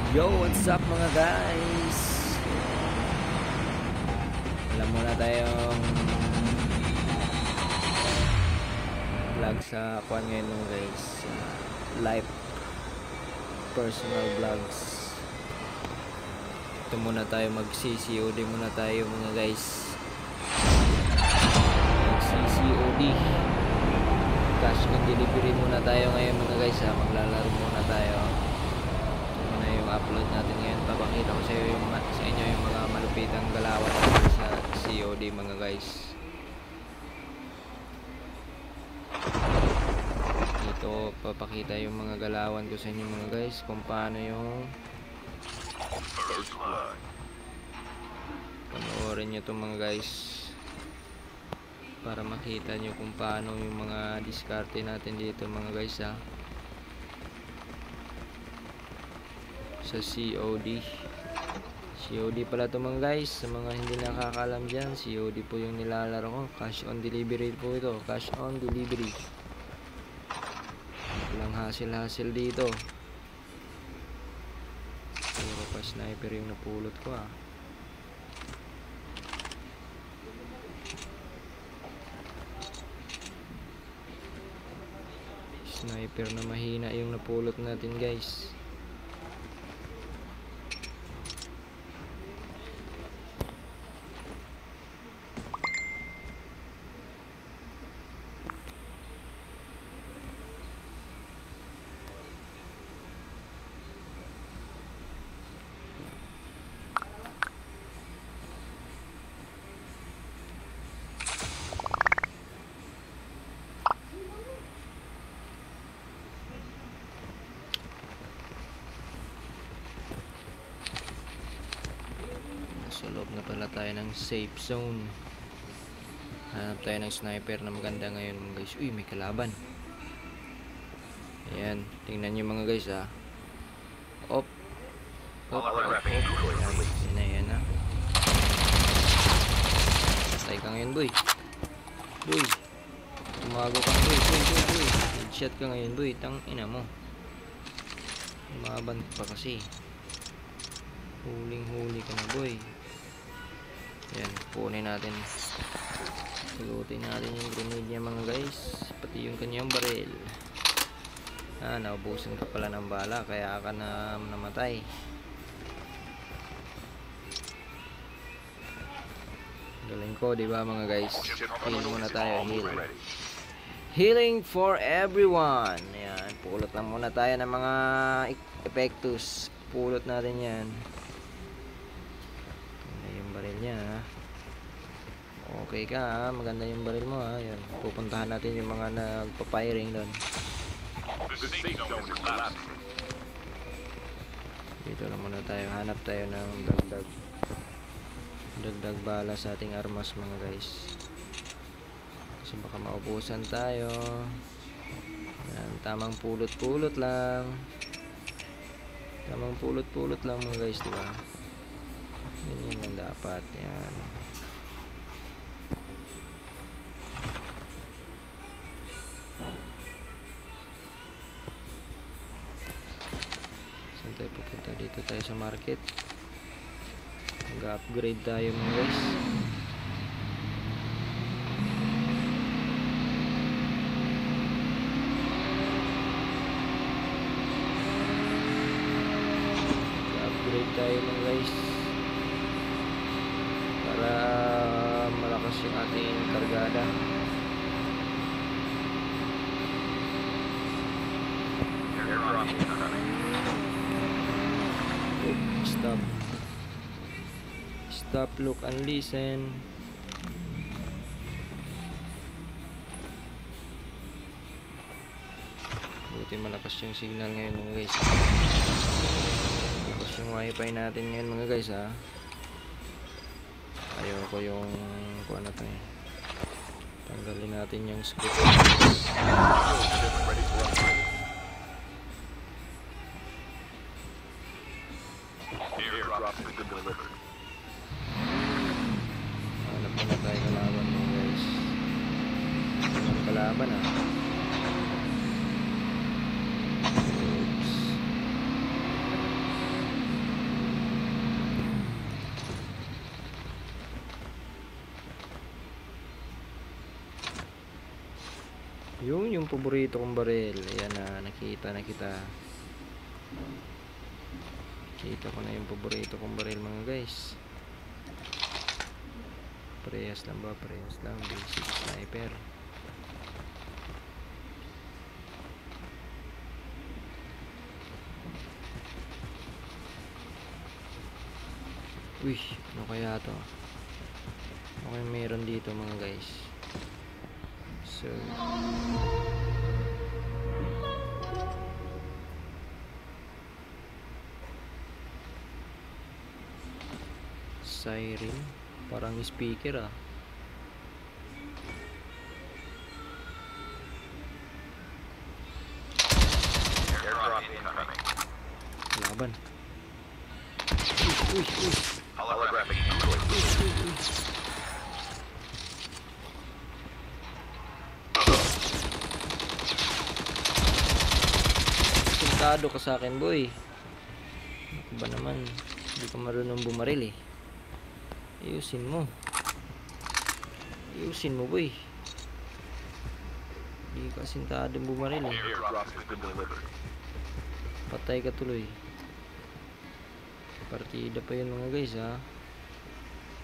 Yo, what's up mga guys? Alam mo na tayong vlog sa kwan ngayon mga guys. Live personal vlogs. Ito muna tayo mag-CCOD muna tayo mga guys. Mag-CCOD cash on delivery muna tayo ngayon mga guys. Maglalaro muna tayo. Upload natin ngayon, papakita ko sa inyo yung mga malupitang galawan natin sa COD mga guys. Dito papakita yung mga galawan ko sa inyo mga guys, kung paano yung panoorin nyo to mga guys para makita nyo kung paano yung mga diskarte natin dito mga guys sa COD. COD pala to mga guys, sa mga hindi nakakalam dyan, COD po yung nilalaro ko. Cash on delivery po ito, cash on delivery. Walang hassle dito. Puro pa sniper yung napulot ko Sniper na mahina yung napulot natin guys. Sa loob na pala tayo ng safe zone. Hanap tayo ng sniper na maganda ngayon mga guys. Uy, may kalaban. Ayan, tingnan nyo mga guys Op. Ayan Patay ka ngayon boy. Tumago ka boy. Headshot ka ngayon boy. Tang ina mo. Umaban pa kasi. Huling-huli ka na boy. Yan, punin natin. Pulutin natin yung grenade niya mga guys. Pati yung kanyang baril. Naubusan ka pala ng bala, kaya ka na namatay. Galing ko, diba mga guys? Heal muna tayo, heal. Healing for everyone. Yan, pulot lang muna tayo ng mga epektus. Pulot natin yan. Niya okay ka maganda yung baril mo Yan. Pupuntahan natin yung mga nagpa-firing doon. Dito lang muna tayo, hanap tayo ng dagdag bala sa ating armas mga guys, kasi baka maubusan tayo. Yan, tamang pulot lang mga guys, diba? Ganyan lang dapat. Yan. Saan tayo pupunta? Dito tayo sa market. Mag-upgrade tayo mga guys. Mag-upgrade tayo mga guys para malakas yung ating kargada. Stop, look and listen. Buti malakas yung signal ngayon mga guys. Malakas yung wifi natin ngayon mga guys Ayoko yung kuha na tayo. Tanggalin natin yung script. Hanap na tayo kalaban mo guys. Kalaban Oops. Yung paborito kong baril. Ayan na, nakita na kita. Kita ko na yung paborito kong baril mga guys. Parehas lang ba? Parehas lang. Basic sniper. Uy, ano kaya to? Okay, meron dito mga guys. So siren, parang speaker ah. Laban. Uy. Holographic Sintado ka sa akin boy. Ako ba naman, hindi ka marunong bumaril eh. Ayusin mo boy. Hindi ka sintadong bumaril eh. Patay ka tuloy. Partida pa yun mga guys ha.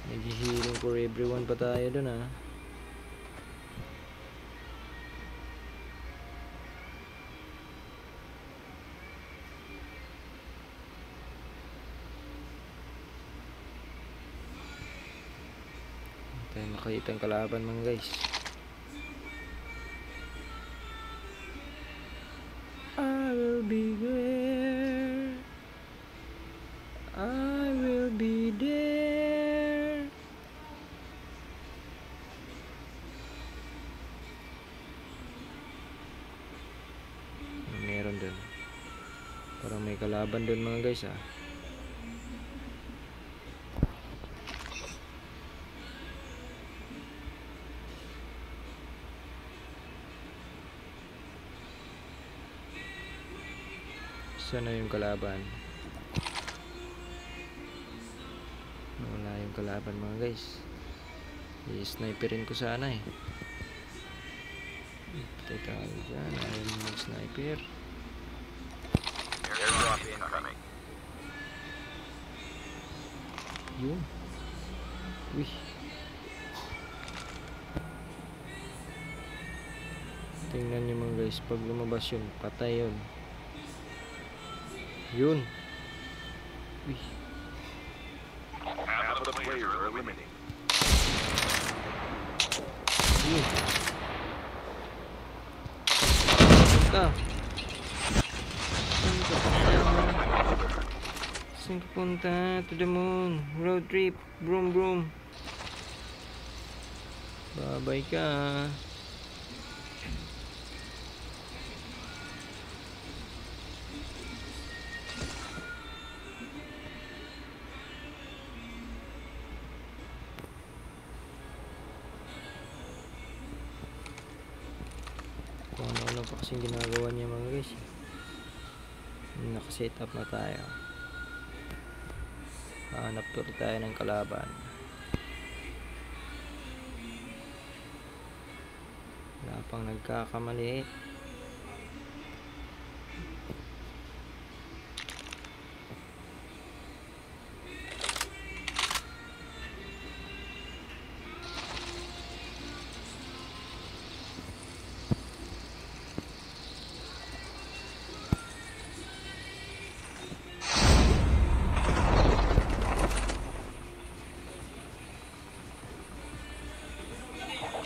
Nag-healing for everyone pa tayo dun ha. Tayo makita ang kalaban mga guys. I will be there. I will be there. Meron dun. Parang may kalaban dun mga guys ah. Sana yung kalaban. Wala yung kalaban mga guys. I-sniperin ko sana eh. Patay tayo dyan. Ayaw mo mag-sniper. Yun. Uy. Tingnan nyo mga guys. Pag lumabas yun, patay yun. Yun. Uy. Half of the players are eliminated. Yun. Punta. Saan ka punta? To the moon. Road trip. Broom. Babay ka. Kung ano pa kasing ginagawa niya mga guys. Nakaset up na tayo. Hanap tour tayo ng kalaban. Wala pang nagkakamali.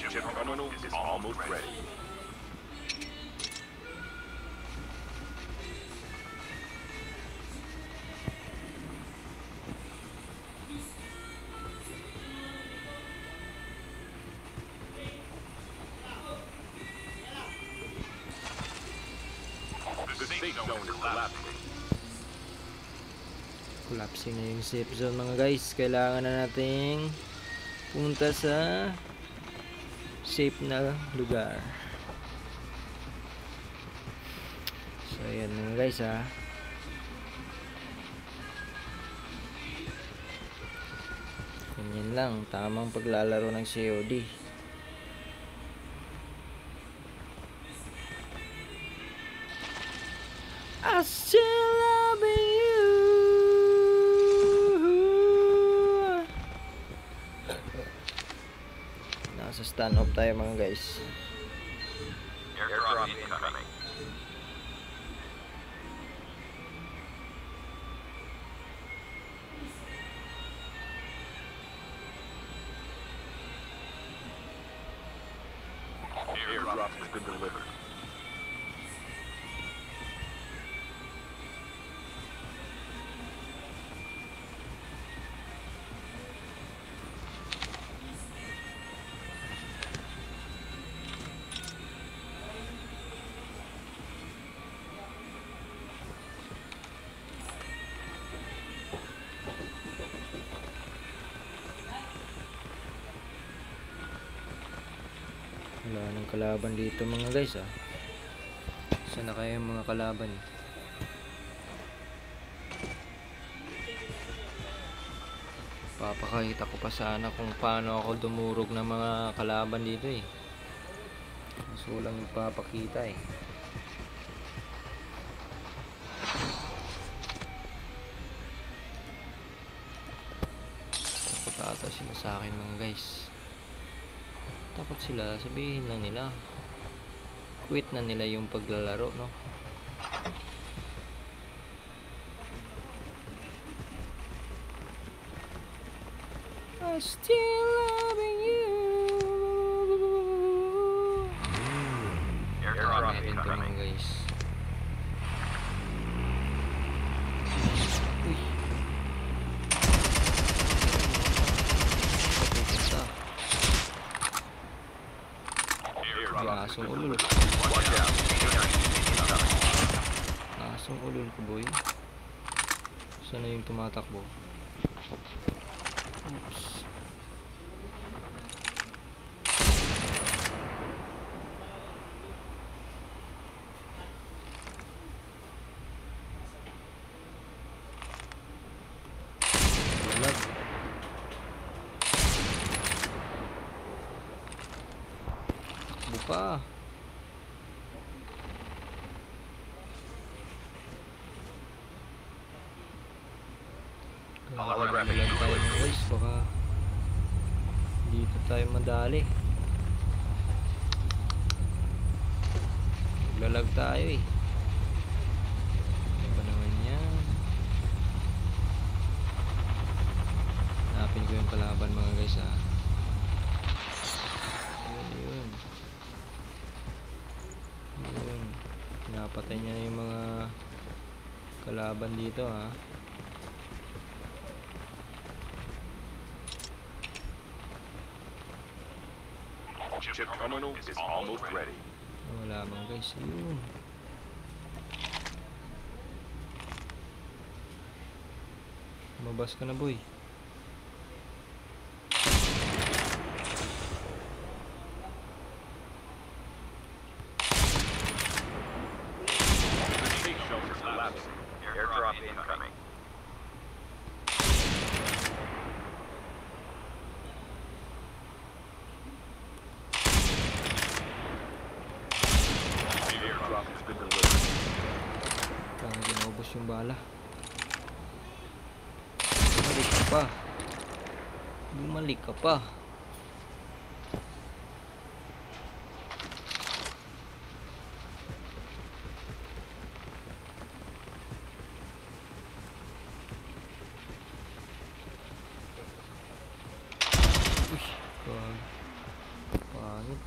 Terminal is almost ready. The safe zone is collapsing. Collapsing na yung safe zone mga guys. Kailangan na nating punta sa safe na lugar. So ayan mga guys ha. Ganyan lang, tamang paglalaro ng COD. still loving you. Nasa stand-off tayo mga guys. Airdrop incoming. Airdrop has been delivered. Wala nang kalaban dito mga guys ah. Saan na kaya yung mga kalaban? Papakita ko pa sana kung paano ako dumurog ng mga kalaban dito eh. Kaso lang ipapakita eh. Takot ata sila sa akin mga guys. Takot sila, sabihin lang nila quit na nila yung paglalaro, no? I'm still loving you. Airdrop Meron to incoming. mga guys. Uy. Pupunta. May asong ulol. Watch out. Asong ulol ko boy. Saan na yung tumatakbo? Oops. Walag. Takbo pa. Holographic Lang tayo fluid. guys, baka dito tayo madali. Maglalag tayo eh. Ano ba naman yan? Hanapin ko yung kalaban mga guys ah. Yun. Yun. Pinapatay niya yung mga kalaban dito ah. Chip terminal is almost ready. Wala mga guys. Ayun. Lumabas ka na boy. Safe shelter collapsing. Airdrop incoming. Airdrop has been delivered. Parang ginubos yung bala. Bumalik ka pa. Bumalik ka pa. Uy, pangit.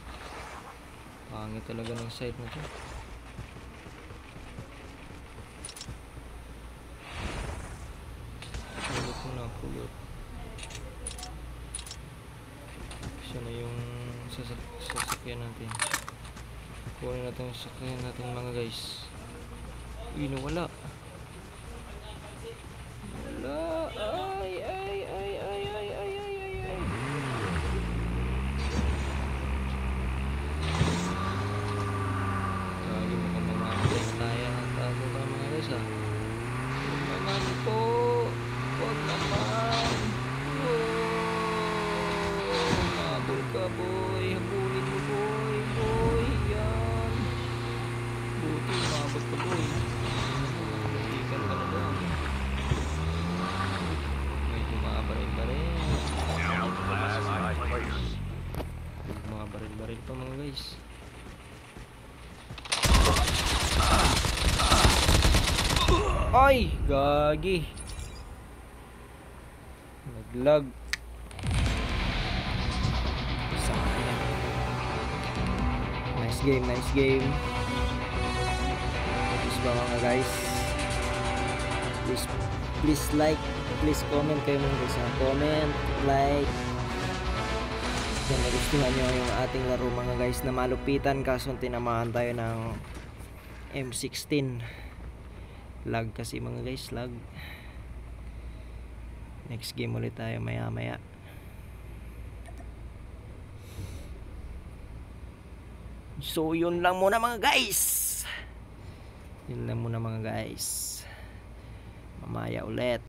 Pangit talaga ng side na to. Pulot mo na, pulot. Siya na yung sasakyan natin. Kunin natin yung sasakyan natin mga guys. Uy, nawala. Wala. Ay, ay, ay, ay, ay, ay, ay, ay, ay. Lagi mo kang mamamatay na tayo. Tago ka mga guys ah. Huwag naman po. Huwag naman. Habol ka boy. Habulin mo boy. Boy. Yan. Buti umabot ka boy. Ay, gagi. Naglag. Sayang. Nice game, nice game. Please ba mga guys? Please like, please comment kayo mga guys. Comment, like. Kung nagustuhan nyo yung ating laro mga guys na malupitan, kaso tinamaan tayo ng M16. Lag kasi mga guys, lag. Next game ulit tayo maya maya. So yun lang muna mga guys. Yun lang muna mga guys. Mamaya ulit.